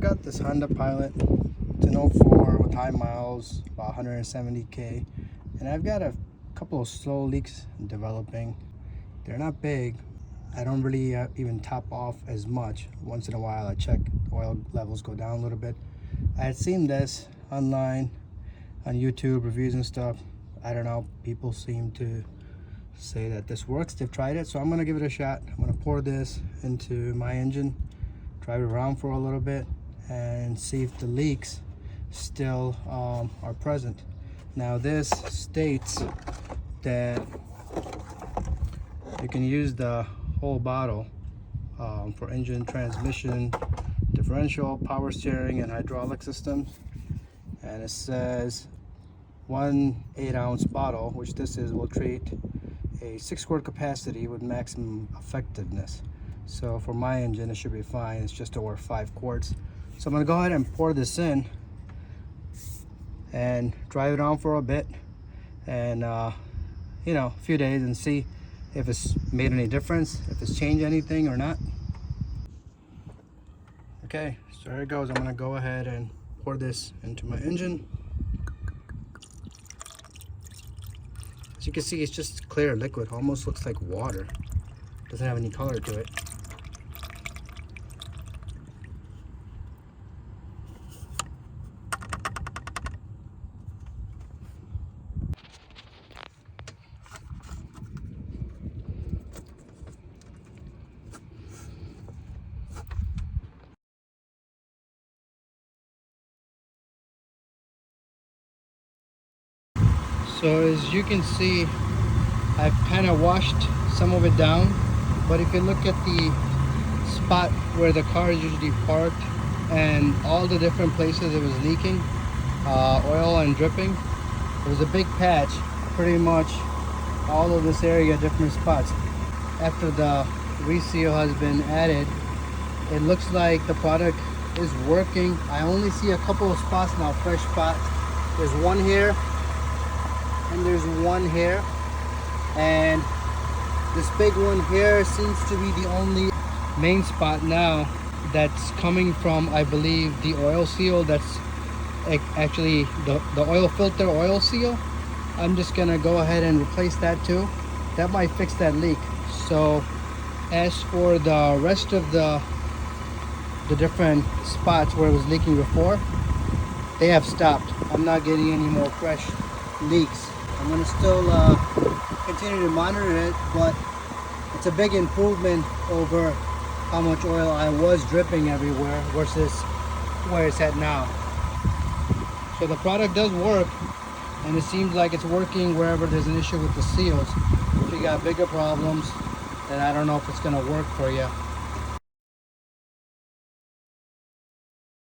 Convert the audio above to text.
got this Honda Pilot. It's an 04 with high miles, about 170k, and I've got a couple of slow leaks developing. They're not big. I don't really even top off as much. Once in a while I check oil levels go down a little bit. I had seen this online on YouTube reviews and stuff. I don't know, people seem to say that this works. They've tried it, so I'm gonna give it a shot. I'm gonna pour this into my engine, drive it around for a little bit, and see if the leaks still are present. Now this states that you can use the whole bottle for engine, transmission, differential, power steering, and hydraulic systems. And it says 1 8-ounce bottle, which this is, will treat a 6-quart capacity with maximum effectiveness. So for my engine it should be fine. It's just over 5 quarts. So I'm gonna go ahead and pour this in and drive it on for a bit, and you know, a few days, and see if it's made any difference, if it's changed anything or not. Okay, so here it goes. I'm gonna go ahead and pour this into my engine. As you can see, it's just clear liquid, almost looks like water. Doesn't have any color to it. So as you can see, I've kind of washed some of it down, but if you look at the spot where the car is usually parked and all the different places it was leaking oil and dripping, there was a big patch, pretty much all of this area, different spots. After the reseal has been added, it looks like the product is working. I only see a couple of spots now, fresh spots. There's one here, and there's one here, and this big one here seems to be the only main spot now that's coming from, I believe, the oil seal. That's actually the oil filter oil seal. I'm just gonna go ahead and replace that too. That might fix that leak. So as for the rest of the different spots where it was leaking before, they have stopped. I'm not getting any more fresh leaks. I'm gonna still continue to monitor it, but it's a big improvement over how much oil I was dripping everywhere versus where it's at now. So the product does work, and it seems like it's working wherever there's an issue with the seals. If you got bigger problems, then I don't know if it's gonna work for you.